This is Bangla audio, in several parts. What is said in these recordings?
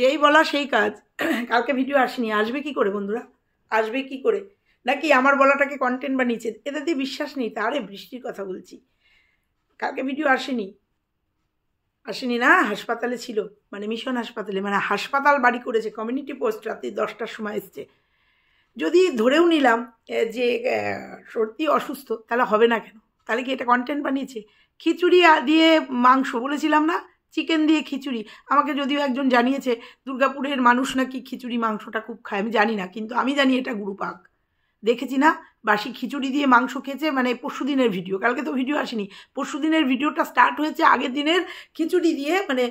যেই বলা সেই কাজ। কালকে ভিডিও আসেনি, আসবে কি করে বন্ধুরা? আসবে কি করে? নাকি আমার বলাটাকে কন্টেন্ট বানিয়েছে, এদের দিয়ে বিশ্বাস নেই? তারে বৃষ্টির কথা বলছি, কালকে ভিডিও আসেনি। আসেনি না, হাসপাতালে ছিল, মানে মিশন হাসপাতালে, মানে হাসপাতাল বাড়ি করেছে। কমিউনিটি পোস্ট রাত্রি 10টার সময় এসছে। যদি ধরেও নিলাম যে সত্যি অসুস্থ, তাহলে হবে না কেন? তাহলে কি এটা কন্টেন্ট বানিয়েছে? খিচুড়ি দিয়ে মাংস বলেছিলাম না, চিকেন দিয়ে খিচুড়ি। আমাকে যদিও একজন জানিয়েছে দুর্গাপুরের মানুষ নাকি খিচুড়ি মাংসটা খুব খায়, আমি জানি না, কিন্তু আমি জানি এটা গুরুপাক। দেখেছি না, বাসি খিচুড়ি দিয়ে মাংস খেয়েছে, মানে পরশু দিনের ভিডিও, কালকে তো ভিডিও আসেনি। পরশু দিনের ভিডিওটা স্টার্ট হয়েছে আগের দিনের খিচুড়ি দিয়ে, মানে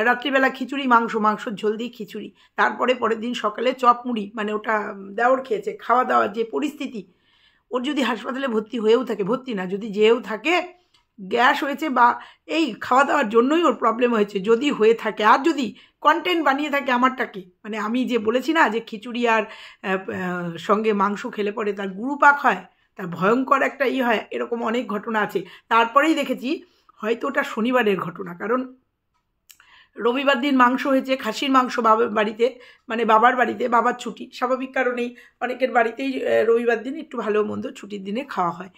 রাত্রিবেলা খিচুড়ি মাংসর ঝোল দিয়ে খিচুড়ি। তারপরে পরের দিন সকালে চপ মুড়ি, মানে ওটা দেওর খেয়েছে। খাওয়া দাওয়ার যে পরিস্থিতি, ওর যদি হাসপাতালে ভর্তি হয়েও থাকে, ভর্তি না, যদি যেও থাকে, গ্যাস হয়েছে বা এই খাওয়া দাওয়ার জন্যই ওর প্রবলেম হয়েছে, যদি হয়ে থাকে, আর যদি কন্টেন্ট বানিয়ে থাকে আমারটাকে, মানে আমি যে বলেছি না যে খিচুড়ি আর সঙ্গে মাংস খেলে পরে তার গুরুপাক হয়, তার ভয়ঙ্কর একটা হয়, এরকম অনেক ঘটনা আছে। তারপরেই দেখেছি হয়তো ওটা শনিবারের ঘটনা, কারণ রবিবার দিন মাংস হয়েছে, খাসির মাংস বাড়িতে, মানে বাবার বাড়িতে, বাবার ছুটি, স্বাভাবিক কারণেই অনেকের বাড়িতেই রবিবার দিন একটু ভালো মন্দ ছুটির দিনে খাওয়া হয়।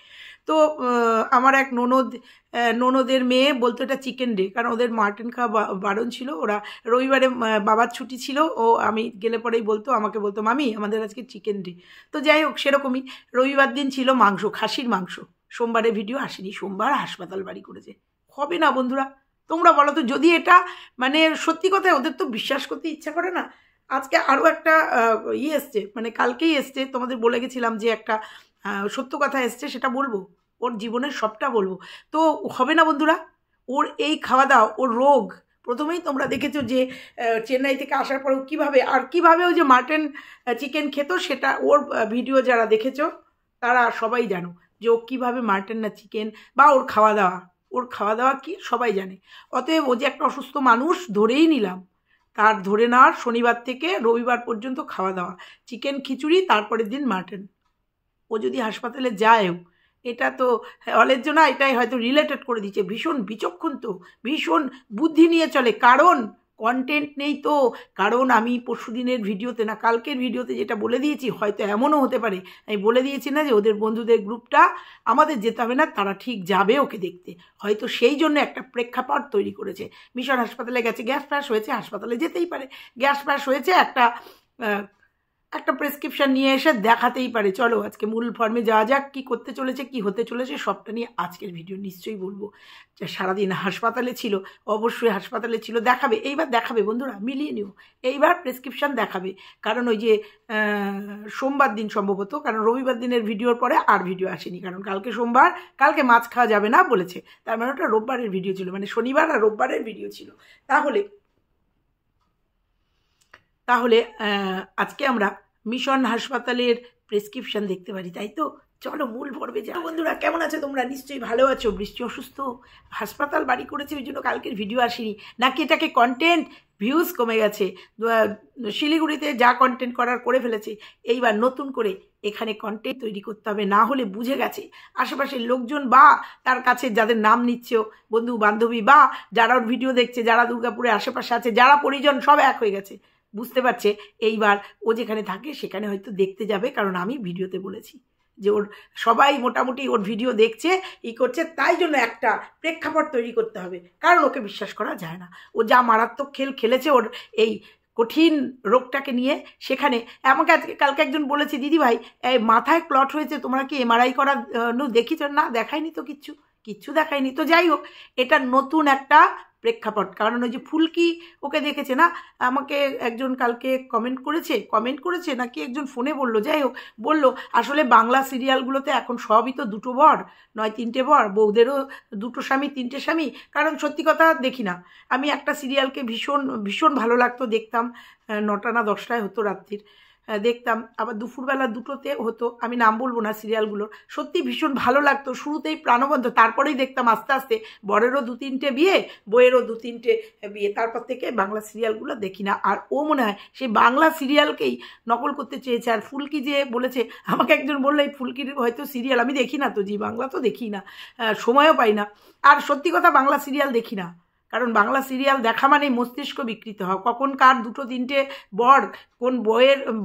তো আমার এক ননদের মেয়ে বলতো এটা চিকেন ডে, কারণ ওদের মাটন খাওয়া বারণ ছিল। ওরা রবিবারে বাবার ছুটি ছিল, ও আমি গেলে পরেই বলতো, আমাকে বলতো মামি আমাদের আজকে চিকেন ডে। তো যাই হোক, সেরকমই রবিবার দিন ছিল মাংস, খাসির মাংস। সোমবারে ভিডিও আসেনি, সোমবার হাসপাতাল বাড়ি করেছে। হবে না বন্ধুরা? তোমরা বলো তো, যদি এটা মানে সত্যি কথায়, ওদের তো বিশ্বাস করতে ইচ্ছা করে না। আজকে আরও একটা এসছে, মানে কালকেই এসছে, তোমাদের বলে গেছিলাম যে একটা সত্য কথা এসছে, সেটা বলবো, ওর জীবনের সবটা বলবো। তো হবে না বন্ধুরা? ওর এই খাওয়া দাওয়া, ওর রোগ, প্রথমেই তোমরা দেখেছো যে চেন্নাই থেকে আসার পরেও কীভাবে, আর কীভাবে ও যে মাটন চিকেন খেত, সেটা ওর ভিডিও যারা দেখেছো তারা সবাই জানো যে ও কীভাবে মাটন না চিকেন, বা ওর খাওয়া দাওয়া কি সবাই জানে। অতএব ও যে একটা অসুস্থ মানুষ ধরেই নিলাম, তার ধরে নেওয়ার শনিবার থেকে রবিবার পর্যন্ত খাওয়া দাওয়া চিকেন খিচুড়ি, তারপরের দিন মাটন। ও যদি হাসপাতালে যায়ও, এটা তো হলের জন্য, এটাই হয়তো রিলেটেড করে দিচ্ছে। ভীষণ বিচক্ষণ তো, ভীষণ বুদ্ধি নিয়ে চলে, কারণ কন্টেন্ট নেই তো। কারণ আমি পরশু দিনের ভিডিওতে না, কালকের ভিডিওতে যেটা বলে দিয়েছি, হয়তো এমনও হতে পারে আমি বলে দিয়েছি না যে ওদের বন্ধুদের গ্রুপটা আমাদের যেতে হবে না, তারা ঠিক যাবে ওকে দেখতে, হয়তো সেই জন্য একটা প্রেক্ষাপট তৈরি করেছে। মিশন হাসপাতালে গেছে, গ্যাস ফ্যাস হয়েছে, হাসপাতালে যেতেই পারে। গ্যাস ফ্যাস হয়েছে, একটা প্রেসক্রিপশন নিয়ে এসে দেখাতেই পারে। চলো আজকে মূল ফর্মে যাওয়া যাক, কী করতে চলেছে, কী হতে চলেছে, সবটা নিয়ে আজকের ভিডিও নিশ্চয়ই বলবো। সারাদিন হাসপাতালে ছিল, অবশ্যই হাসপাতালে ছিল, দেখাবে, এইবার দেখাবে বন্ধুরা, মিলিয়ে নিও, এইবার প্রেসক্রিপশন দেখাবে। কারণ ওই যে সোমবার দিন সম্ভবত, কারণ রবিবার দিনের ভিডিওর পরে আর ভিডিও আসেনি, কারণ কালকে সোমবার, কালকে মাছ খাওয়া যাবে না বলেছে, তার মানে ওটা রোববারের ভিডিও ছিল, মানে শনিবার আর রোববারের ভিডিও ছিল। তাহলে আজকে আমরা মিশন হাসপাতালের প্রেসক্রিপশন দেখতে পারি, তাই তো? চলো মূল পর্বে যাও। বন্ধুরা কেমন আছো তোমরা? নিশ্চয়ই ভালো আছো। বৃষ্টি অসুস্থ, হাসপাতাল বাড়ি করেছে, ওই জন্য কালকের ভিডিও আসেনি, নাকি এটাকে কন্টেন্ট ভিউজ কমে গেছে, শিলিগুড়িতে যা কন্টেন্ট করার করে ফেলেছে, এইবার নতুন করে এখানে কন্টেন্ট তৈরি করতে হবে, না হলে বুঝে গেছে আশেপাশের লোকজন, বা তার কাছে যাদের নাম নিচ্ছে বন্ধু বান্ধবী, বা যারা ওর ভিডিও দেখছে, যারা দুর্গাপুরের আশেপাশে আছে, যারা পরিজন, সব এক হয়ে গেছে, বুঝতে পারছে এইবার ও যেখানে থাকে সেখানে হয়তো দেখতে যাবে। কারণ আমি ভিডিওতে বলেছি যে ওর সবাই মোটামুটি ওর ভিডিও দেখছে, করছে, তাই জন্য একটা প্রেক্ষাপট তৈরি করতে হবে, কারণ ওকে বিশ্বাস করা যায় না। ও যা মারাত্মক খেলেছে ওর এই কঠিন রোগটাকে নিয়ে, সেখানে আমাকে কালকে একজন বলেছে, দিদি ভাই এই মাথায় ক্লট হয়েছে, তোমরা কি এমআরআই করা দেখিছ? না, দেখায়নি তো, কিচ্ছু দেখায়নি। তো যাই হোক, এটা নতুন একটা প্রেক্ষাপট, কারণ ওই যে ফুলকি ওকে দেখেছে না, আমাকে একজন কালকে কমেন্ট করেছে নাকি একজন ফোনে বললো, যাই হোক বললো, আসলে বাংলা সিরিয়ালগুলোতে এখন সবই তো দুটো বর নয় তিনটে বর, বউদেরও দুটো স্বামী তিনটে স্বামী। কারণ সত্যি কথা দেখি না, আমি একটা সিরিয়ালকে ভীষণ ভীষণ ভালো লাগতো, দেখতাম 9টা না 10টায় হতো রাত্রির, দেখতাম, আবার দুপুরবেলা 2টোতে হতো, আমি নাম বলবো না সিরিয়ালগুলোর, সত্যি ভীষণ ভালো লাগতো, শুরুতেই প্রাণবন্ত, তারপরেই দেখতাম আস্তে আস্তে বরেরও 2-3টে বিয়ে, বইয়েরও 2-3টে বিয়ে, তারপর থেকে বাংলা সিরিয়ালগুলো দেখি না। আর ও মনে হয় সেই বাংলা সিরিয়ালকেই নকল করতে চেয়েছে। আর ফুলকি যে বলেছে, আমাকে একজন বললো এই ফুলকির হয়তো সিরিয়াল, আমি দেখি না তো, জি বাংলা তো দেখি না, সময়ও পাই না, আর সত্যি কথা বাংলা সিরিয়াল দেখি না, কারণ বাংলা সিরিয়াল দেখা মানেই মস্তিষ্ক বিকৃত হয়। কখন কার দুটো তিনটে বর, কোন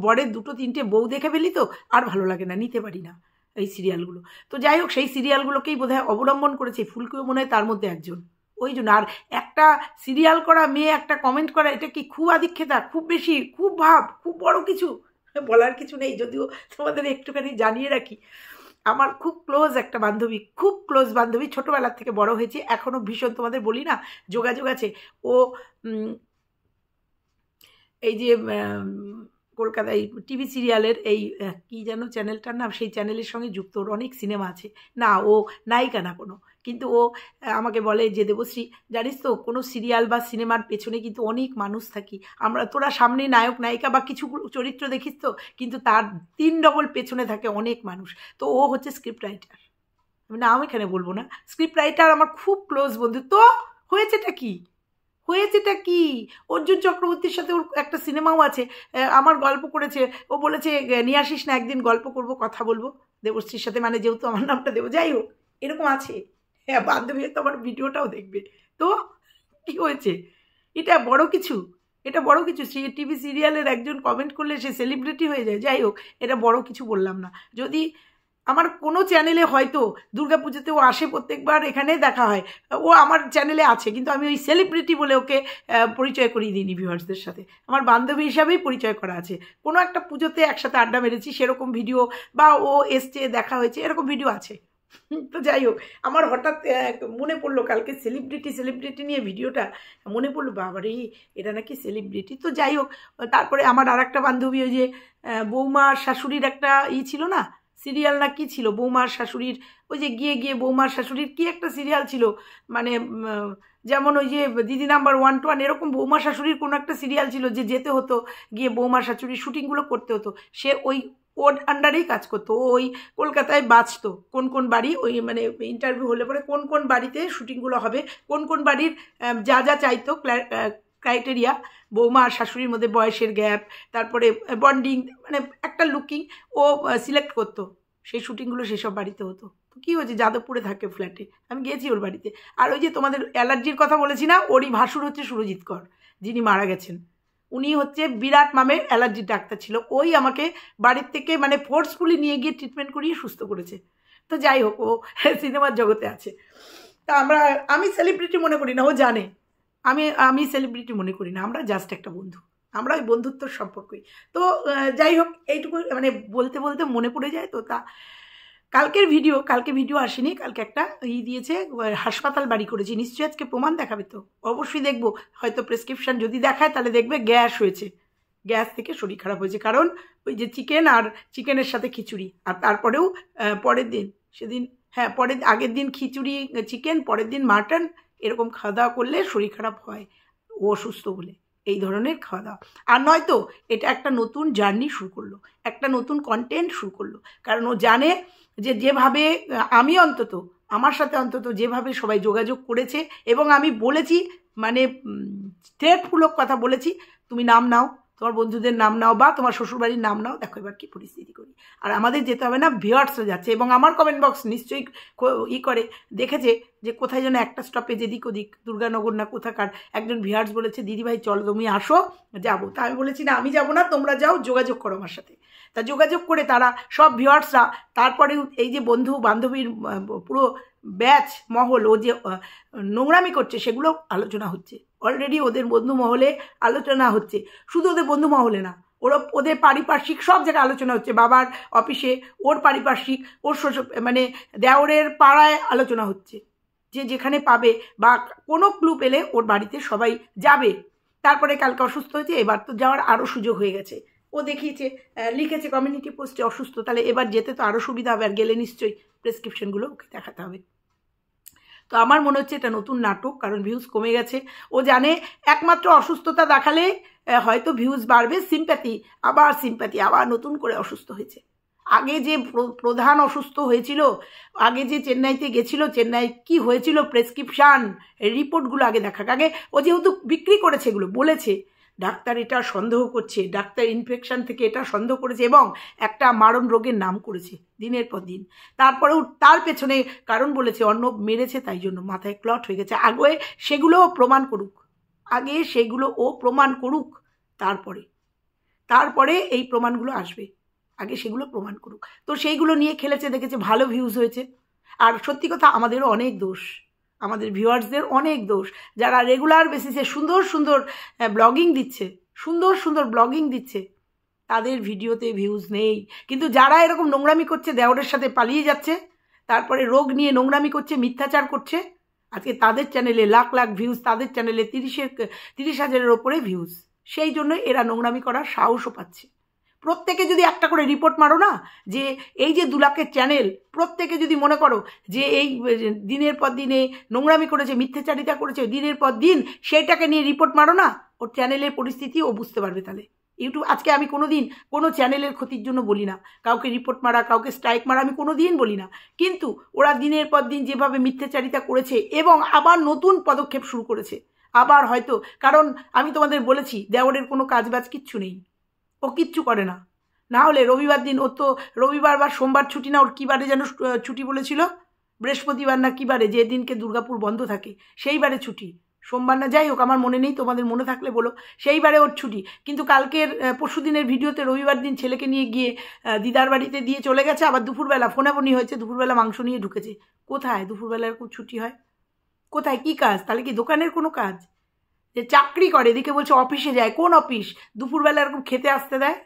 বরের দুটো তিনটে বউ দেখে ফেলি তো আর ভালো লাগে না, নিতে পারি না এই সিরিয়ালগুলো। তো যাই হোক, সেই সিরিয়ালগুলোকেই বোধহয় অবলম্বন করেছে, ফুলকেও মনে হয় তার মধ্যে একজন। ওই জন্য আর একটা সিরিয়াল করা মেয়ে একটা কমেন্ট করা, এটা কি খুব আধিক্যতা, খুব বেশি, খুব ভাব, খুব বড় কিছু বলার কিছু নেই। যদিও তোমাদের একটুখানি জানিয়ে রাখি, আমার খুব ক্লোজ একটা বান্ধবী, খুব ক্লোজ বান্ধবী, ছোটোবেলার থেকে বড় হয়েছে, এখনও ভীষণ, তোমাদের বলি না যোগাযোগ আছে। ও এই যে কলকাতায় টিভি সিরিয়ালের এই কী যেন চ্যানেলটার নাম, সেই চ্যানেলের সঙ্গে যুক্ত, ওর অনেক সিনেমা আছে। না ও নায়িকা না কোনো, কিন্তু ও আমাকে বলে যে দেবশ্রী জানিস তো, কোনো সিরিয়াল বা সিনেমার পেছনে কিন্তু অনেক মানুষ থাকি আমরা, তোরা সামনে নায়ক নায়িকা বা কিছু চরিত্র দেখিস তো, কিন্তু তার 3 ডবল পেছনে থাকে অনেক মানুষ। তো ও হচ্ছে স্ক্রিপ্ট রাইটার, নাম এখানে বলবো না, স্ক্রিপ্ট রাইটার, আমার খুব ক্লোজ বন্ধু। তো হয়েছেটা কি অর্জুন চক্রবর্তীর সাথে ওর একটা সিনেমাও আছে, আমার গল্প করেছে, ও বলেছে নিয়ে আসিস না একদিন, গল্প করব, কথা বলবো দেবশ্রীর সাথে, মানে যেহেতু আমার নামটা দেবো। যাই হোক, এরকম আছে। হ্যাঁ, বান্ধবী তো আমার ভিডিওটাও দেখবে। তো কি হয়েছে, এটা বড় কিছু, এটা বড় কিছু। সে টিভি সিরিয়ালের একজন কমেন্ট করলে সে সেলিব্রিটি হয়ে যায়। যাই হোক, এটা বড় কিছু বললাম না। যদি আমার কোনো চ্যানেলে হয়তো দুর্গাপুজোতেও আসে, প্রত্যেকবার এখানে দেখা হয়, ও আমার চ্যানেলে আছে, কিন্তু আমি ওই সেলিব্রিটি বলে ওকে পরিচয় করিয়ে দিইনি ভিউয়ার্সদের সাথে, আমার বান্ধবী হিসাবেই পরিচয় করা আছে। কোনো একটা পুজোতে একসাথে আড্ডা মেরেছি সেরকম ভিডিও, বা ও এসছে দেখা হয়েছে, এরকম ভিডিও আছে। তো যাই হোক, আমার হঠাৎ মনে পড়লো কালকে সেলিব্রিটি নিয়ে ভিডিওটা, মনে পড়লো বাবারে এটা নাকি সেলিব্রিটি। তো যাই হোক, তারপরে আমার আর একটা বান্ধবী, ওই যে বৌমার শাশুড়ির একটা ছিল না সিরিয়াল, না কি ছিল, বৌমার শাশুড়ির, ওই যে গিয়ে বৌমার শাশুড়ির কি একটা সিরিয়াল ছিল, মানে যেমন ওই যে দিদি নাম্বার 1 to 1 এরকম বৌমা শাশুড়ির কোনো একটা সিরিয়াল ছিল, যে যেতে হতো গিয়ে বৌমার শাশুড়ির শুটিংগুলো করতে হতো। সে ওর আন্ডারেই কাজ করতো, ওই কলকাতায় বাঁচতো কোন কোন বাড়ি, ওই মানে ইন্টারভিউ হলে পরে কোন কোন বাড়িতে শুটিংগুলো হবে, কোন কোন বাড়ির যা যা চাইতো ক্রাইটেরিয়া, বৌমা আর শাশুড়ির মধ্যে বয়সের গ্যাপ, তারপরে বন্ডিং, মানে একটা লুকিং ও সিলেক্ট করতো, সেই শুটিংগুলো সেসব বাড়িতে হতো। তো কী হয়েছে, যাদবপুরে থাকে ফ্ল্যাটে, আমি গিয়েছি ওর বাড়িতে। আর ওই যে তোমাদের অ্যালার্জির কথা বলেছি না, ওরই ভাসুর হচ্ছে সুরজিৎ কর, যিনি মারা গেছেন। উনি হচ্ছে বিরাট মামের অ্যালার্জির ডাক্তার ছিল, ওই আমাকে বাড়ির থেকে মানে ফোর্সফুলি নিয়ে গিয়ে ট্রিটমেন্ট করিয়ে সুস্থ করেছে। তো যাই হোক, ও সিনেমার জগতে আছে। তা আমি সেলিব্রিটি মনে করি না, ও জানে আমি সেলিব্রিটি মনে করি না, আমরা জাস্ট একটা বন্ধু, আমরা ওই বন্ধুত্বর সম্পর্কই। তো যাই হোক, এইটুকু মানে বলতে বলতে মনে পড়ে যায়। তো তা কালকে ভিডিও আসেনি, কালকে একটা দিয়েছে, হাসপাতাল বাড়ি করেছি, নিশ্চয়ই আজকে প্রমাণ দেখাবে, তো অবশ্যই দেখবো, হয়তো প্রেসক্রিপশান যদি দেখায় তাহলে দেখবে গ্যাস হয়েছে, গ্যাস থেকে শরীর খারাপ হয়েছে, কারণ ওই যে চিকেন আর চিকেনের সাথে খিচুড়ি, আর তারপরেও পরের দিন আগের দিন খিচুড়ি চিকেন, পরের দিন মাটন, এরকম খাওয়া দাওয়া করলে শরীর খারাপ হয়, ও অসুস্থ বলে এই ধরনের খাওয়া দাওয়া। আর নয়তো এটা একটা নতুন জার্নি শুরু করলো, একটা নতুন কন্টেন্ট শুরু করলো, কারণ ও জানে যে যেভাবে আমি আমার সাথে অন্তত যেভাবে সবাই যোগাযোগ করেছে, এবং আমি বলেছি, মানে থ্রেটমূলক কথা বলেছি, তুমি নাম নাও, তোমার বন্ধুদের নাম নাও, বা তোমার শ্বশুরবাড়ির নাম নাও, দেখো এবার কী পরিস্থিতি করি। আর আমাদের যেতে হবে না, ভিউয়ার্সরা যাচ্ছে, এবং আমার কমেন্ট বক্স নিশ্চয়ই করে দেখেছে যে কোথায় যেন একটা স্টপেজ এদিক ওদিক, দুর্গানগর না কোথাকার, একজন ভিউয়ার্স বলেছে দিদিভাই চলো তুমি আসো, যাবো। তা আমি বলেছি না, আমি যাবো না, তোমরা যাও, যোগাযোগ করো আমার সাথে। তা যোগাযোগ করে তারা সব ভিউয়ার্সরা, তারপরে এই যে বন্ধু বান্ধবীর পুরো ব্যাচ মহল, ও যে নোংরামি করছে সেগুলো আলোচনা হচ্ছে, অলরেডি ওদের বন্ধু মহলে আলোচনা হচ্ছে, শুধু ওদের বন্ধু মহলে না, ওদের পারিপার্শ্বিক সব জায়গায় আলোচনা হচ্ছে, বাবার অফিসে, ওর পারিপার্শ্বিক, ওর মানে দেওরের পাড়ায় আলোচনা হচ্ছে, যে যেখানে পাবে বা কোনো ক্লু পেলে ওর বাড়িতে সবাই যাবে। তারপরে কালকে অসুস্থ হয়েছে, এবার তো যাওয়ার আরও সুযোগ হয়ে গেছে, ও দেখিয়েছে, লিখেছে কমিউনিটি পোস্টে অসুস্থ, তাহলে এবার যেতে তো আরও সুবিধা হবে, আর গেলে নিশ্চয়ই প্রেসক্রিপশনগুলো ওকে দেখাতে হবে। তো আমার মনে হচ্ছে এটা নতুন নাটক, কারণ ভিউজ কমে গেছে, ও জানে একমাত্র অসুস্থতা দেখালে হয়তো ভিউজ বাড়বে, সিম্প্যাথি আবার নতুন করে অসুস্থ হয়েছে। আগে যে প্রধান অসুস্থ হয়েছিল, আগে যে চেন্নাইতে গেছিল, চেন্নাই কি হয়েছিল, প্রেসক্রিপশান রিপোর্টগুলো আগে দেখাক, আগে ও যেহেতু বিক্রি করেছে এগুলো বলেছে, ডাক্তার এটা সন্দেহ করছে, ডাক্তার ইনফেকশন থেকে এটা সন্দেহ করেছে এবং একটা মারণ রোগের নাম করেছে দিনের পর দিন। তারপরেও তার পেছনে কারণ বলেছে অর্ণব মেরেছে, তাই জন্য মাথায় ক্লট হয়ে গেছে। আগে সেগুলোও প্রমাণ করুক, আগে সেগুলো ও প্রমাণ করুক, তারপরে এই প্রমাণগুলো আসবে। আগে সেগুলো প্রমাণ করুক। তো সেইগুলো নিয়ে খেলেছে, দেখেছে ভালো ভিউজ হয়েছে। আর সত্যি কথা আমাদেরও অনেক দোষ, আমাদের ভিউয়ার্সদের অনেক দোষ, যারা রেগুলার বেসিসে সুন্দর সুন্দর ব্লগিং দিচ্ছে তাদের ভিডিওতে ভিউজ নেই। কিন্তু যারা এরকম নোংরামি করছে, দেওরের সাথে পালিয়ে যাচ্ছে, তারপরে রোগ নিয়ে নোংরামি করছে, মিথ্যাচার করছে, আজকে তাদের চ্যানেলে লাখ লাখ ভিউজ, তাদের চ্যানেলে 30,000-এর ওপরে ভিউজ। সেই জন্য এরা নোংরামি করার সাহসও পাচ্ছে। প্রত্যেকে যদি একটা করে রিপোর্ট মারো না, যে এই যে 2 লাখের চ্যানেল, প্রত্যেকে যদি মনে করো যে এই দিনের পর দিনে নোংরামি করেছে, মিথ্যাচারিতা করেছে দিনের পর দিন, সেইটাকে নিয়ে রিপোর্ট মারো না, ওর চ্যানেলের পরিস্থিতি ও বুঝতে পারবে। তাহলে ইউটিউব, আজকে আমি কোনো দিন কোনো চ্যানেলের ক্ষতির জন্য বলি না, কাউকে রিপোর্ট মারা, কাউকে স্ট্রাইক মারা আমি কোনো দিন বলি না। কিন্তু ওরা দিনের পর দিন যেভাবে মিথ্যাচারিতা করেছে এবং আবার নতুন পদক্ষেপ শুরু করেছে, আবার হয়তো, কারণ আমি তোমাদের বলেছি দেওরের কোনো কাজবাজ কিচ্ছু নেই, ও কিচ্ছু করে না। না হলে রবিবার দিন, ও তো রবিবার বা সোমবার ছুটি না, ওর কী বারে যেন ছুটি বলেছিল, বৃহস্পতিবার না কী বারে, যে দিনকে দুর্গাপুর বন্ধ থাকে সেই বারে ছুটি, সোমবার না, যাই হোক আমার মনে নেই, তোমাদের মনে থাকলে বলো, সেইবারে ওর ছুটি। কিন্তু কালকের পরশু দিনের ভিডিওতে রবিবার দিন ছেলেকে নিয়ে গিয়ে দিদার বাড়িতে দিয়ে চলে গেছে, আবার দুপুরবেলা ফোনাফোনি হয়েছে, দুপুরবেলা মাংস নিয়ে ঢুকেছে। কোথায় দুপুরবেলা এরকম ছুটি হয়? কোথায়, কী কাজ? তাহলে কি দোকানের কোনো কাজ? যে চাকরি করে, এদিকে বলছে অফিসে যায়, কোন অফিস দুপুরবেলা এরকম খেতে আসতে দেয়?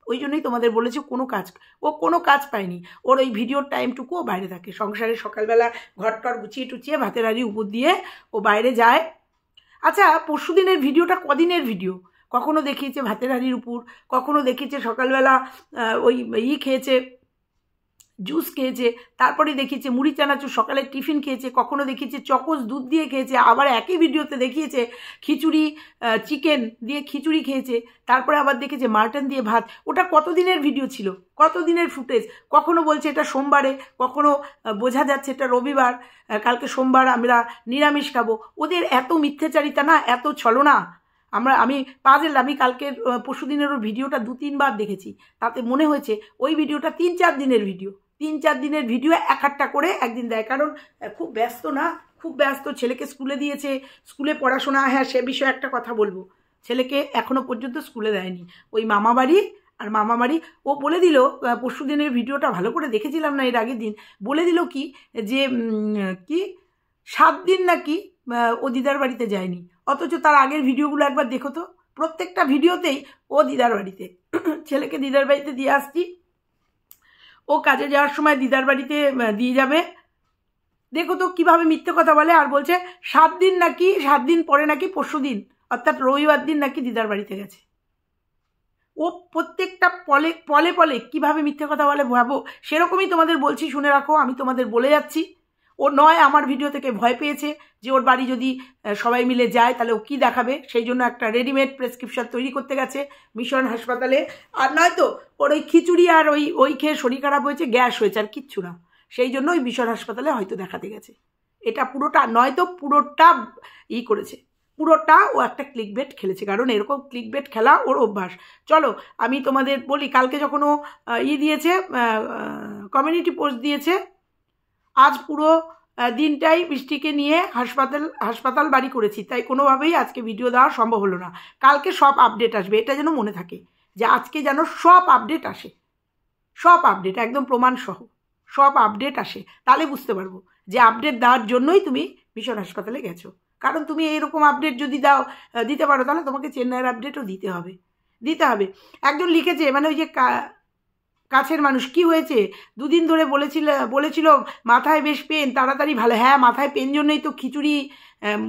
ওই জন্যই তোমাদের বলেছি কোনো কাজ পায়নি। ওর ওই ভিডিওর টাইমটুকুও বাইরে থাকে, সংসারে সকালবেলা ঘরটর গুছিয়ে টুচিয়ে ভাতের হাঁড়ি উপর দিয়ে ও বাইরে যায়। আচ্ছা, পরশু দিনের ভিডিওটা কদিনের ভিডিও? কখনো দেখিয়েছে ভাতের হাঁড়ির উপর, কখনো দেখিয়েছে সকালবেলা ওই খেয়েছে, জুস খেয়েছে, তারপরে দেখিয়েছে মুড়ি চানাচুর সকালে টিফিন খেয়েছে, কখনো দেখিয়েছে চকোস দুধ দিয়ে খেয়েছে, আবার একই ভিডিওতে দেখিয়েছে খিচুড়ি, চিকেন দিয়ে খিচুড়ি খেয়েছে, তারপরে আবার দেখেছে মাটন দিয়ে ভাত। ওটা কতদিনের ভিডিও ছিল, কতদিনের ফুটেজ? কখনো বলছে এটা সোমবারে, কখনো বোঝা যাচ্ছে এটা রবিবার, কালকে সোমবার আমরা নিরামিষ খাবো। ওদের এত মিথ্যাচারিতা না, এত ছলনা। আমি কালকের পরশু দিনের ওর ভিডিওটা 2-3 বার দেখেছি, তাতে মনে হয়েছে ওই ভিডিওটা 3-4 দিনের ভিডিও, 3-4 দিনের ভিডিও একটা করে একদিন দেয়। কারণ খুব ব্যস্ত না, খুব ব্যস্ত, ছেলেকে স্কুলে দিয়েছে, স্কুলে পড়াশোনা। হ্যাঁ, সে বিষয়ে একটা কথা বলবো, ছেলেকে এখনো পর্যন্ত স্কুলে দেয়নি, ওই মামাবাড়ি। ও বলে দিল, পরশু দিনের ভিডিওটা ভালো করে দেখেছিলাম না, এর আগের দিন বলে দিল কি যে 7 দিন নাকি ও দিদার বাড়িতে যায়নি। অথচ তার আগের ভিডিওগুলো একবার দেখো তো, প্রত্যেকটা ভিডিওতেই ও দিদার বাড়িতে, ছেলেকে দিদার বাড়িতে দিয়ে আসছি, ও কাজে যাওয়ার সময় দিদার বাড়িতে দিয়ে যাবে। দেখো তো কিভাবে মিথ্যে কথা বলে, আর বলছে 7 দিন নাকি, 7 দিন পরে নাকি পরশু দিন, অর্থাৎ রবিবার দিন নাকি দিদার বাড়িতে গেছে। ও প্রত্যেকটা পলে কিভাবে মিথ্যে কথা বলে ভাবো। সেরকমই তোমাদের বলছি, শুনে রাখো, আমি তোমাদের বলে যাচ্ছি। ও নয় আমার ভিডিও থেকে ভয় পেয়েছে যে ওর বাড়ি যদি সবাই মিলে যায় তাহলে ও কী দেখাবে, সেই জন্য একটা রেডিমেড প্রেসক্রিপশন তৈরি করতে গেছে মিশন হাসপাতালে। আর নয়তো ওর ওই খিচুড়ি আর ওই খেয়ে শরীর খারাপ হয়েছে, গ্যাস হয়েছে, আর কিচ্ছু না, সেই জন্য ওই মিশন হাসপাতালে হয়তো দেখাতে গেছে। এটা পুরোটা নয়তো পুরোটা করেছে, পুরোটা ও একটা ক্লিকবেট খেলেছে, কারণ এরকম ক্লিকবেট খেলা ওর অভ্যাস। চলো আমি তোমাদের বলি, কালকে যখন ও দিয়েছে, কমিউনিটি পোস্ট দিয়েছে, আজ পুরো দিনটাই বৃষ্টিকে নিয়ে হাসপাতাল বাড়ি করেছি, তাই কোনোভাবেই আজকে ভিডিও দেওয়া সম্ভব হলো না। কালকে সব আপডেট আসবে, এটা যেন মনে থাকে, যে আজকে যেন সব আপডেট আসে, সব আপডেট একদম প্রমাণসহ সব আপডেট আসে, তাহলে বুঝতে পারবো যে আপডেট দেওয়ার জন্যই তুমি মিশন হাসপাতালে গেছো। কারণ তুমি এইরকম আপডেট যদি দিতে পারো, তাহলে তোমাকে চেন্নাইয়ের আপডেটও দিতে হবে। একজন লিখেছে, মানে ওই যে কাছের মানুষ, কি হয়েছে 2 দিন ধরে বলেছিল মাথায় বেশ পেন, তাড়াতাড়ি ভালো। হ্যাঁ, মাথায় পেন জন্যই তো খিচুড়ি,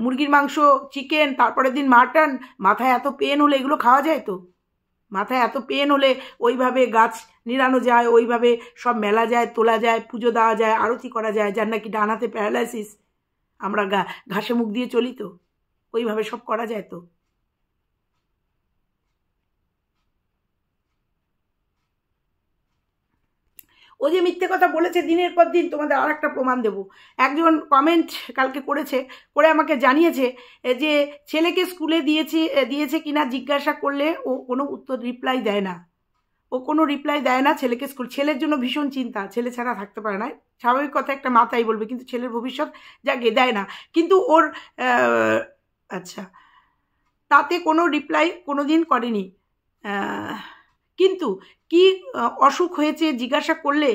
মুরগির মাংস, চিকেন, তারপরের দিন মাটন। মাথায় এত পেন হলে এগুলো খাওয়া যায়? তো মাথায় এত পেন হলে ওইভাবে গাছ নিড়ানো যায়, ওইভাবে সব মেলা যায়, তোলা যায়, পুজো দেওয়া যায়, আরতি করা যায়। যার নাকি ডান হাতে প্যারালাইসিস, আমরা ঘাসে মুখ দিয়ে চলি, তো ওইভাবে সব করা যায়। তো ও যে মিথ্যে কথা বলেছে দিনের পর দিন, তোমাদের আর একটা প্রমাণ দেবো। একজন কমেন্ট কালকে করে আমাকে জানিয়েছে যে ছেলেকে স্কুলে দিয়েছে কিনা জিজ্ঞাসা করলে ও কোনো রিপ্লাই দেয় না। ছেলেকে ছেলের জন্য ভীষণ চিন্তা, ছেলে ছাড়া থাকতে পারে না। স্বাভাবিক কথা, একটা মাতাই বলবে, কিন্তু ছেলের ভবিষ্যৎ জাগে দেয় না। কিন্তু ওর আচ্ছা, তাতে কোনো রিপ্লাই কোনো দিন করেনি। কিন্তু কি অসুখ হয়েছে জিজ্ঞাসা করলে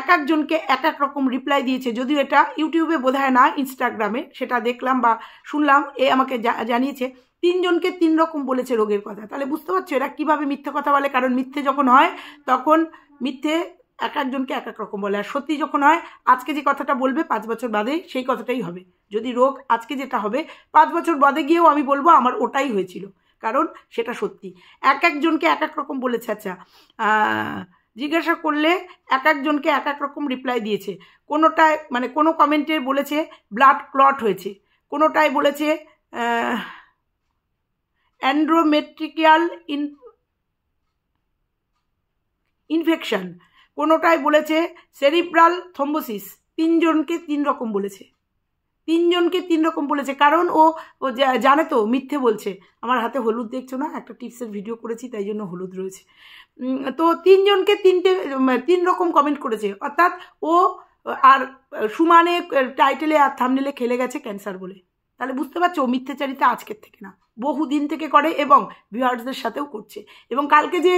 এক একজনকে এক এক রকম রিপ্লাই দিয়েছে। যদিও এটা ইউটিউবে বোধহয় না, ইনস্টাগ্রামে সেটা দেখলাম বা শুনলাম, আমাকে জানিয়েছে 3 জনকে 3 রকম বলেছে রোগের কথা। তাহলে বুঝতে পারছো এরা কীভাবে মিথ্যে কথা বলে। কারণ মিথ্যে যখন হয় তখন মিথ্যে এক একজনকে এক এক রকম বলে, আর সত্যি যখন হয় আজকে যে কথাটা বলবে 5 বছর বাদে সেই কথাটাই হবে। যদি রোগ আজকে যেটা হবে 5 বছর বাদে গিয়েও আমি বলবো আমার ওটাই হয়েছিল, কারণ সেটা সত্যি। এক একজনকে এক এক রকম বলেছে। আচ্ছা, জিজ্ঞাসা করলে এক একজনকে এক এক রকম রিপ্লাই দিয়েছে। কোনোটায় মানে কোনো কমেন্টে বলেছে ব্লাড ক্লট হয়েছে, কোনোটায় বলেছে অ্যান্ড্রোমেট্রিয়াল ইনফেকশন, কোনোটায় বলেছে সেরিব্রাল থ্রম্বোসিস। 3 জনকে 3 রকম বলেছে। 3 জনকে 3 রকম বলেছে, কারণ ও জানে তো মিথ্যে বলছে। আমার হাতে হলুদ দেখছো না, একটা টিপসের ভিডিও করেছি তাই জন্য হলুদ রয়েছে। তো 3 জনকে 3 রকম কমেন্ট করেছে, অর্থাৎ ও আর সুমানে টাইটেলে আর থাম্বনেলে খেলে গেছে ক্যান্সার বলে। তাহলে বুঝতে পারছো ও মিথ্যাচারিতা আজকের থেকে না, বহুদিন থেকে করে এবং ভিউয়ার্সদের সাথেও করছে। এবং কালকে যে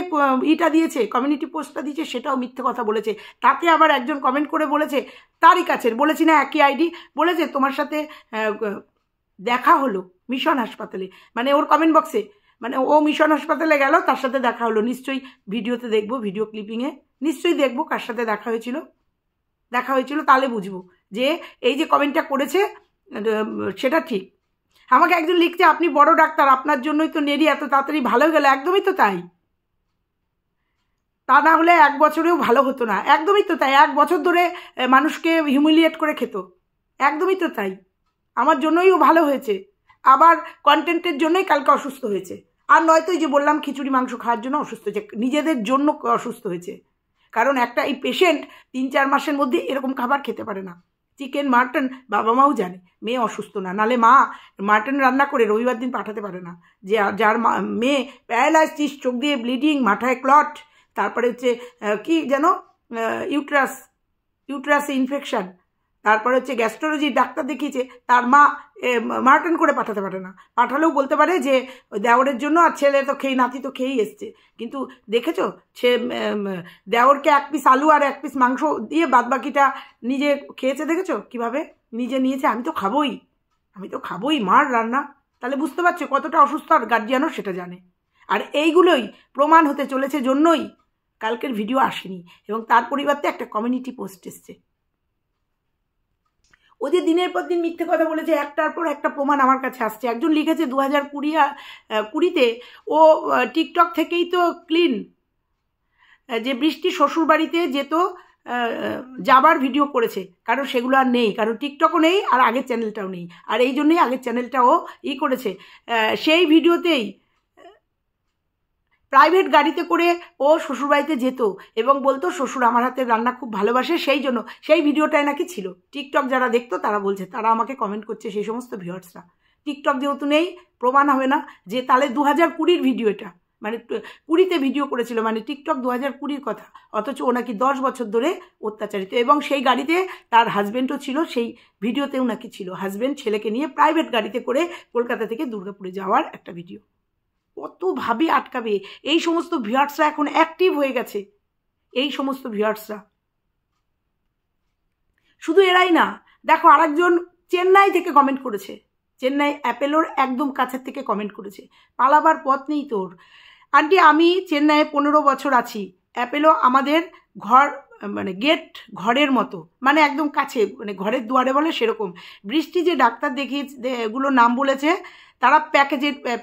দিয়েছে, কমিউনিটি পোস্টটা দিয়েছে, সেটাও মিথ্যে কথা বলেছে। তাতে আবার একজন কমেন্ট করে বলেছে, তারই কাছের, বলেছি না একই আইডি, বলেছে তোমার সাথে দেখা হলো মিশন হাসপাতালে, মানে ওর কমেন্ট বক্সে, মানে ও মিশন হাসপাতালে গেল, তার সাথে দেখা হলো। নিশ্চয়ই ভিডিওতে দেখবো, ভিডিও ক্লিপিংয়ে নিশ্চয়ই দেখবো কার সাথে দেখা হয়েছিল। তাহলে বুঝবো যে এই যে কমেন্টটা করেছে সেটা ঠিক। আমাকে একজন লিখছে আপনি বড় ডাক্তার, আপনার জন্যই তো নেরি এত তাড়াতাড়ি ভালো গেল। একদমই তো তাই, তা না হলে 1 বছরেও ভালো হতো না। একদমই তো তাই, 1 বছর ধরে মানুষকে হিউমিলিয়েট করে খেত। একদমই তো তাই, আমার জন্যই ও ভালো হয়েছে। আবার কন্টেন্টের জন্যই কালকে অসুস্থ হয়েছে। আর নয়তো এই যে বললাম খিচুড়ি মাংস খাওয়ার জন্য অসুস্থ হয়েছে, নিজেদের জন্য অসুস্থ হয়েছে। কারণ একটা এই পেশেন্ট 3-4 মাসের মধ্যে এরকম খাবার খেতে পারে না। চিকেন মাটন বাবা মাও জানে, মেয়ে অসুস্থ না, নালে মা মাটন রান্না করে রবিবার দিন পাঠাতে পারে না। যে যার মেয়ে প্যারালাইসিস, চোখ দিয়ে ব্লিডিং, মাথায় ক্লট, তারপরে হচ্ছে কি যেন ইউট্রাসে ইনফেকশন, তারপরে হচ্ছে গ্যাস্ট্রোলজির ডাক্তার দেখিয়েছে, তার মা মাটন করে পাঠাতে পারে না। পাঠালেও বলতে পারে যে দেওরের জন্য, আর ছেলে তো নাতি তো খেয়েই এসছে। কিন্তু দেখেছো সে দেওরকে 1 পিস আলু আর 1 পিস মাংস দিয়ে বাদবাকিটা নিজে খেয়েছে, দেখেছো কিভাবে নিজে নিয়েছে। আমি তো খাবোই মার রান্না। তাহলে বুঝতে পারছো কতটা অসুস্থ, আর গার্জিয়ানও সেটা জানে। আর এইগুলোই প্রমাণ হতে চলেছে জন্যই কালকের ভিডিও আসেনি, এবং তার পরিবর্তে একটা কমিউনিটি পোস্ট এসছে। ও যে দিনের পর দিন মিথ্যে কথা বলেছে, একটার পর একটা প্রমাণ আমার কাছে আসছে। একজন লিখেছে 2020-তে ও টিকটক থেকেই তো ক্লিন, যে বৃষ্টি শ্বশুর বাড়িতে যেত যাবার ভিডিও করেছে, কারণ সেগুলো আর নেই, কারণ টিকটকও নেই আর আগের চ্যানেলটাও নেই। আর এই জন্যই আগের চ্যানেলটাও করেছে। সেই ভিডিওতেই প্রাইভেট গাড়িতে করে ও শ্বশুরবাড়িতে যেত এবং বলতো শ্বশুর আমার হাতের রান্না খুব ভালোবাসে, সেই জন্য সেই ভিডিওটাই নাকি ছিল। টিকটক যারা দেখতো তারা বলছে, তারা আমাকে কমেন্ট করছে, সেই সমস্ত ভিউয়ার্সরা। টিকটক যেহেতু নেই প্রমাণ হবে না যে তাহলে 2020-র ভিডিও, এটা মানে 20-তে ভিডিও করেছিল, মানে টিকটক 2020-র কথা, অথচ ও নাকি 10 বছর ধরে অত্যাচারিত। এবং সেই গাড়িতে তার হাজব্যান্ডও ছিল, সেই ভিডিওতেও নাকি ছিল হাজব্যান্ড ছেলেকে নিয়ে প্রাইভেট গাড়িতে করে কলকাতা থেকে দুর্গাপুরে যাওয়ার একটা ভিডিও। কতভাবে আটকাবে? এই সমস্ত ভিউয়ার্সরা এখন অ্যাক্টিভ হয়ে গেছে। এই সমস্ত ভিউয়ার্সরা শুধু এরাই না, দেখো আরেকজন চেন্নাই থেকে কমেন্ট করেছে, চেন্নাই অ্যাপেলোর একদম কাছের থেকে কমেন্ট করেছে, পালাবার পথ নেই তোর। আন্টি আমি চেন্নাইয়ে 15 বছর আছি, অ্যাপেলো আমাদের ঘর, মানে গেট ঘরের মতো, মানে একদম কাছে, মানে ঘরের দুয়ারে বলে সেরকম। বৃষ্টি যে ডাক্তার দেখিয়ে এগুলোর নাম বলেছে, তারা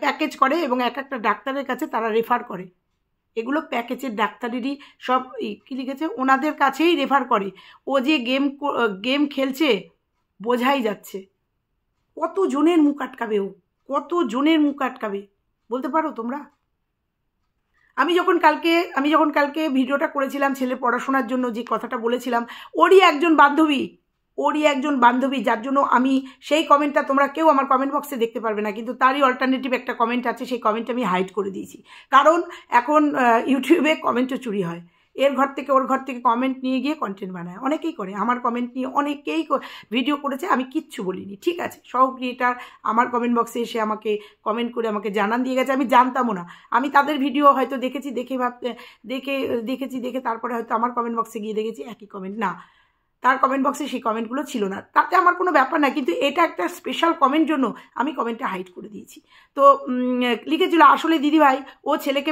প্যাকেজ করে এবং এক একটা ডাক্তারের কাছে তারা রেফার করে। এগুলো প্যাকেজের ডাক্তারেরই সব কি লিখেছে, ওনাদের কাছেই রেফার করে। ও যে গেম খেলছে বোঝাই যাচ্ছে। কত জনের মুখ আটকাবে ও, কত জনের মুখ আটকাবে বলতে পারো তোমরা? আমি যখন কালকে ভিডিওটা করেছিলাম ছেলের পড়াশোনার জন্য, যে কথাটা বলেছিলাম, ওরই একজন বান্ধবী যার জন্য আমি সেই কমেন্টটা, তোমরা কেউ আমার কমেন্ট বক্সে দেখতে পারবে না, কিন্তু তারই অল্টারনেটিভ একটা কমেন্ট আছে, সেই কমেন্ট আমি হাইড করে দিয়েছি। কারণ এখন ইউটিউবে কমেন্টও চুরি হয়, এর ঘর থেকে ওর ঘর থেকে কমেন্ট নিয়ে গিয়ে কন্টেন্ট বানায়, অনেকেই করে। আমার কমেন্ট নিয়ে অনেকেই ভিডিও করেছে, আমি কিচ্ছু বলিনি, ঠিক আছে। সহ ক্রিয়েটার আমার কমেন্ট বক্সে এসে আমাকে কমেন্ট করে আমাকে জানান দিয়ে গেছে, আমি জানতামও না। আমি তাদের ভিডিও হয়তো দেখেছি, দেখে তারপরে হয়তো আমার কমেন্ট বক্সে গিয়ে দেখেছি একই কমেন্ট, না, তার কমেন্ট বক্সে সেই কমেন্টগুলো ছিল না, তাতে আমার কোনো ব্যাপার না, কিন্তু এটা একটা স্পেশাল কমেন্ট জন্য আমি কমেন্টটা হাইড করে দিয়েছি। তো লিখেছিল, আসলে দিদিভাই ও ছেলেকে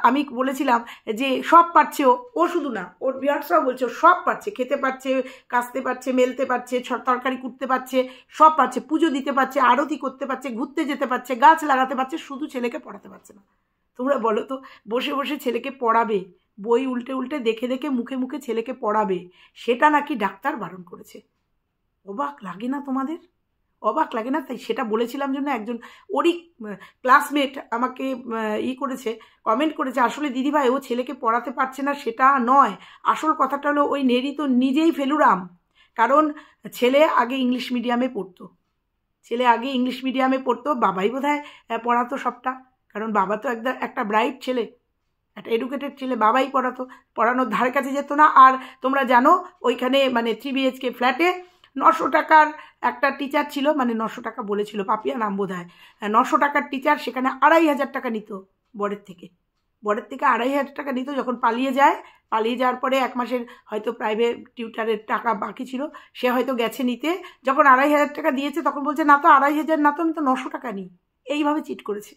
আমি বলেছিলাম যে সব পারছে ও শুধু না, ওর ভিউয়ার্সরাও বলছে সব পারছে, খেতে পারছে, কাচতে পারছে, মেলতে পারছে, তরকারি কুটতে পারছে, সব পারছে, পুজো দিতে পারছে, আরতি করতে পারছে, ঘুরতে যেতে পারছে, গাছ লাগাতে পারছে, শুধু ছেলেকে পড়াতে পারছে না। তোমরা বলো তো, বসে বসে ছেলেকে পড়াবে, বই উল্টে দেখে মুখে ছেলেকে পড়াবে, সেটা নাকি ডাক্তার বারণ করেছে। অবাক লাগে না তোমাদের? অবাক লাগে না? তাই সেটা বলেছিলাম জন্য একজন ওরই ক্লাসমেট আমাকে কমেন্ট করেছে, আসলে দিদিভাই ও ছেলেকে পড়াতে পারছে না সেটা নয়, আসল কথাটা হলো ওই নেরি তো নিজেই ফেলুরাম। কারণ ছেলে আগে ইংলিশ মিডিয়ামে পড়তো, বাবাই বোধহয় পড়াতো সবটা, কারণ বাবা তো একটা ব্রাইট ছেলে, একটা এডুকেটেড ছেলে, বাবাই পড়ানোর ধারে কাছে যেত না। আর তোমরা জানো ওইখানে মানে 3 BHK ফ্ল্যাটে 900 টাকার একটা টিচার ছিল, মানে 900 টাকা বলেছিল, পাপিয়া নাম বোধ হয়, 900 টাকার টিচার, সেখানে 2500 টাকা নিত বরের থেকে 2500 টাকা নিত। যখন পালিয়ে যাওয়ার পরে 1 মাসের হয়তো প্রাইভেট টিউটারের টাকা বাকি ছিল, সে হয়তো গেছে নিতে, যখন 2500 টাকা দিয়েছে তখন বলছে না তো 2500 না তো, আমি তো 900 টাকা নিই। এইভাবে চিট করেছে।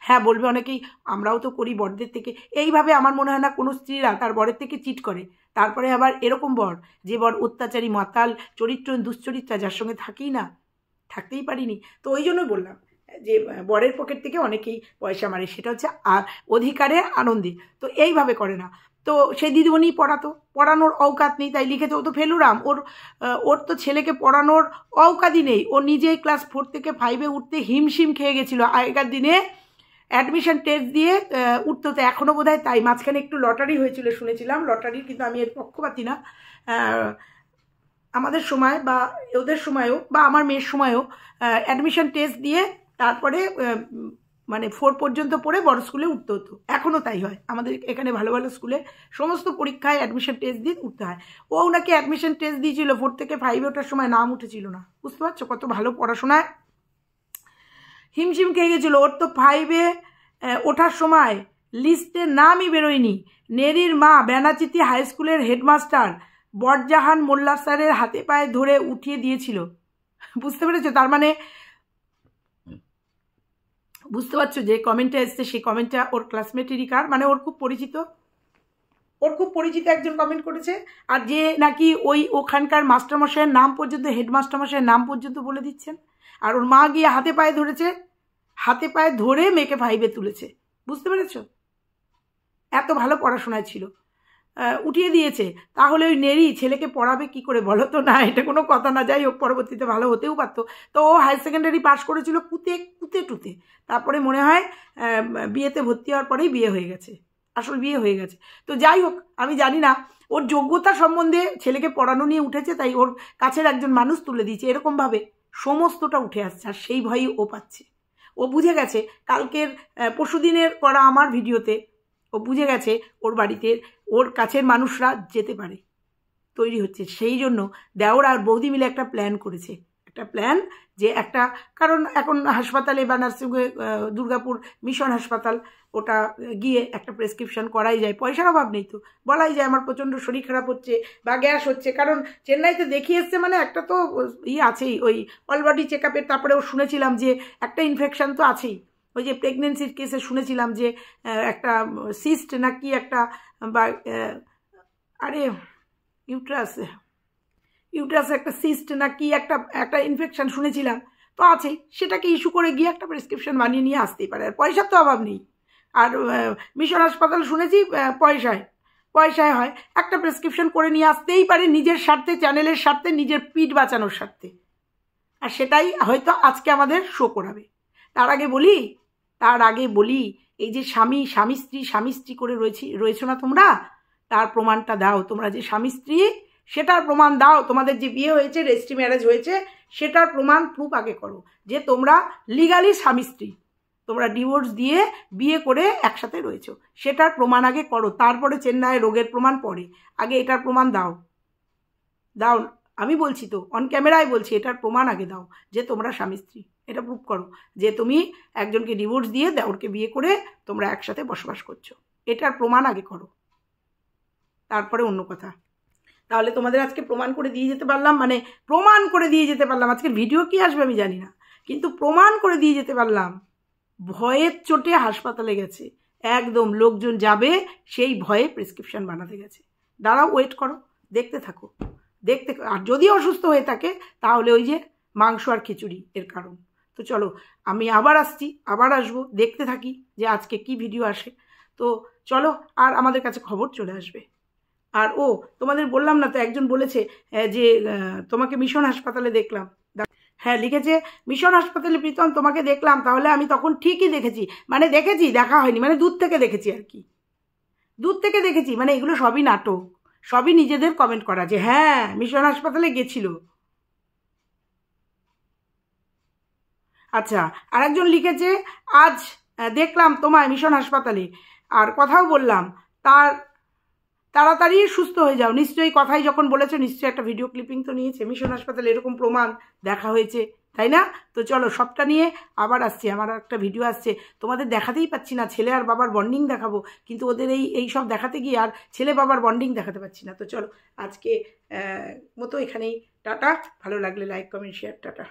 হ্যাঁ, বলবে অনেকেই, আমরাও তো করি বরদের থেকে। এইভাবে আমার মনে হয় না কোনো স্ত্রীরা তার বরের থেকে চিট করে। তারপরে আবার এরকম বর, যে বর অত্যাচারী, মাতাল দুশ্চরিত্রা, যার সঙ্গে থাকতেই পারিনি। তো ওই জন্য বললাম যে বরের পকেট থেকে অনেকেই পয়সা মারে, সেটা হচ্ছে অধিকারের আনন্দে। তো এইভাবে করে না। তো সেই দিদিমণি পড়ানোর অওকাত নেই, তাই লিখেছে ও তো ফেলুরাম, ওর তো ছেলেকে পড়ানোর অওকাতই নেই। ও নিজেই ক্লাস 4 থেকে 5-এ উঠতে হিমশিম খেয়ে গেছিলো। আগেকার দিনে অ্যাডমিশন টেস্ট দিয়ে উঠতে হতো, এখনও বোধ হয় তাই। মাঝখানে একটু লটারি হয়েছিল শুনেছিলাম, লটারির, কিন্তু আমি এর পক্ষপাতি না। আমাদের সময় বা ওদের সময়ও বা আমার মেয়ের সময়ও অ্যাডমিশন টেস্ট দিয়ে তারপরে মানে 4 পর্যন্ত পড়ে বড় স্কুলে উঠতে হতো, এখনও তাই হয় আমাদের এখানে। ভালো ভালো স্কুলে সমস্ত পরীক্ষায় অ্যাডমিশন টেস্ট দিয়ে উঠতে হয়। ও নাকি অ্যাডমিশন টেস্ট দিয়েছিল, 4 থেকে 5-এ ওঠার সময় নাম উঠেছিল না। বুঝতে পারছো কত ভালো পড়াশোনায় হিমশিম খেয়ে গেছিলো। ওর তো 5-এ ওঠার সময় লিস্টে নামই বেরোয়নি। নেরির মা বেনাচিতি হাই স্কুলের হেডমাস্টার বরজাহান মোল্লা স্যারের হাতে পায়ে ধরে উঠিয়ে দিয়েছিল। বুঝতে পেরেছো? তার মানে বুঝতে পারছো যে কমেন্টটা এসছে, সেই কমেন্টটা ওর ক্লাসমেটেরই, মানে ওর খুব পরিচিত একজন কমেন্ট করেছে। আর যে নাকি ওখানকার মাস্টারমশাইয়ের নাম পর্যন্ত, হেডমাস্টারমশাইয়ের নাম পর্যন্ত বলে দিচ্ছেন। আর ওর মা গিয়ে হাতে পায়ে ধরে মেয়েকে 5-এ তুলেছে। বুঝতে পেরেছো? এত ভালো পড়াশোনায় ছিল, উঠিয়ে দিয়েছে। তাহলে ওই নেরি ছেলেকে পড়াবে কি করে বলো তো? না, এটা কোনো কথা না। যাই হোক, পরবর্তীতে ভালো হতেও পারতো। তো ও হায়ার সেকেন্ডারি পাস করেছিল কুতে। তারপরে মনে হয় বিয়েতে ভর্তি হওয়ার পরেই বিয়ে হয়ে গেছে, আসল বিয়ে হয়ে গেছে। তো যাই হোক, আমি জানি না ওর যোগ্যতা সম্বন্ধে, ছেলেকে পড়ানো নিয়ে উঠেছে, তাই ওর কাছের একজন মানুষ তুলে দিয়েছে। এরকমভাবে সমস্তটা উঠে আসছে, আর সেই ভয়ই ও পাচ্ছে। ও বুঝে গেছে কালকের পরশুদিনের করা আমার ভিডিওতে, ও বুঝে গেছে ওর বাড়িতে ওর কাছের মানুষরা যেতে পারে, তৈরি হচ্ছে। সেই জন্য দেওর আর বৌদি মিলে একটা প্ল্যান করেছে, যে একটা, কারণ এখন হাসপাতালে বা নার্সিংহোমে, দুর্গাপুর মিশন হাসপাতাল, ওটা গিয়ে একটা প্রেসক্রিপশন করাই যায়, পয়সার অভাব নেই তো, বলাই যায় আমার প্রচণ্ড শরীর খারাপ হচ্ছে বা গ্যাস হচ্ছে। কারণ চেন্নাইতে দেখিয়ে এসছে, মানে একটা তো আছেই, ওই অল বডি চেক আপের। তারপরে ও শুনেছিলাম যে একটা ইনফেকশন তো আছেই, ওই যে প্রেগনেন্সির কেসে শুনেছিলাম যে একটা সিস্ট না কি একটা, বা আরে ইউট্রাসে একটা সিস্ট না কি একটা ইনফেকশন শুনেছিলাম, তো আছেই। সেটাকে ইস্যু করে গিয়ে একটা প্রেসক্রিপশন বানিয়ে নিয়ে আসতেই পারে, আর পয়সার তো অভাব নেই। আর মিশন হাসপাতাল শুনেছি পয়সায় হয়, একটা প্রেসক্রিপশন করে নিয়ে আসতেই পারে, নিজের স্বার্থে, চ্যানেলের স্বার্থে, নিজের পিঠ বাঁচানোর স্বার্থে। আর সেটাই হয়তো আজকে আমাদের শো করাবে। তার আগে বলি এই যে স্বামী স্ত্রী করে রয়েছো না তোমরা, তার প্রমাণটা দাও। তোমরা যে স্বামী স্ত্রী সেটার প্রমাণ দাও। তোমাদের যে বিয়ে হয়েছে, রেজিস্ট্রি ম্যারেজ হয়েছে, সেটার প্রুফ আগে করো যে তোমরা লিগালি স্বামী স্ত্রী, তোমরা ডিভোর্স দিয়ে বিয়ে করে একসাথে রয়েছো, সেটার প্রমাণ আগে করো। তারপরে চেন্নাইয়ের রোগের প্রমাণ পরে, আগে এটার প্রমাণ দাও। আমি বলছি তো, অন ক্যামেরায় বলছি, এটার প্রমাণ আগে দাও যে তোমরা স্বামী স্ত্রী। এটা প্রুফ করো যে তুমি একজনকে ডিভোর্স দিয়ে দেওরকে বিয়ে করে তোমরা একসাথে বসবাস করছো, এটার প্রমাণ আগে করো, তারপরে অন্য কথা। তাহলে তোমাদের আজকে প্রমাণ করে দিয়ে যেতে পারলাম, আজকের ভিডিও কি আসবে আমি জানি না, কিন্তু প্রমাণ করে দিয়ে যেতে পারলাম। ভয়ের চোটে হাসপাতালে গেছে, একদম লোকজন যাবে সেই ভয়ে প্রেসক্রিপশন বানাতে গেছে। দাঁড়াও, ওয়েট করো, দেখতে থাকো। আর যদি অসুস্থ হয়ে থাকে তাহলে ওই যে মাংস আর খিচুড়ি এর কারণ। তো চলো, আমি আবার আসবো, দেখতে থাকি যে আজকে কি ভিডিও আসে। তো চলো, আর আমাদের কাছে খবর চলে আসবে। আর তোমাদের বললাম না তো, একজন বলেছে যে তোমাকে মিশন হাসপাতালে দেখলাম। হ্যাঁ, লিখেছে মিশন হাসপাতালে প্রীতম তোমাকে দেখলাম। তাহলে আমি তখন ঠিকই দেখেছি, দেখা হয়নি, দূর থেকে দেখেছি আর কি, এগুলো সবই নাটক, সবই নিজেদের কমেন্ট করা যে হ্যাঁ মিশন হাসপাতালে গেছিল। আচ্ছা, আর একজন লিখেছে আজ দেখলাম তোমায় মিশন হাসপাতালে, আর কথাও বললাম, তাড়াতাড়ি সুস্থ হয়ে যাও। নিশ্চয়ই কথাই যখন বলেছো, নিশ্চয়ই একটা ভিডিও ক্লিপিং তো নিয়েছে। মিশন হাসপাতালে এরকম প্রমাণ দেখা হয়েছে, তাই না? তো চলো, সবটা নিয়ে আবার আসছি। আমার একটা ভিডিও আসছে, তোমাদের দেখাতেই পাচ্ছি না। ছেলে আর বাবার বন্ডিং দেখাবো, কিন্তু ওদের এই সব দেখাতে গিয়ে আর ছেলে বাবার বন্ডিং দেখাতে পাচ্ছি না। তো চলো, আজকে মতো এখানেই টাটা। ভালো লাগলে লাইক, কমেন্ট, শেয়ার। টাটা।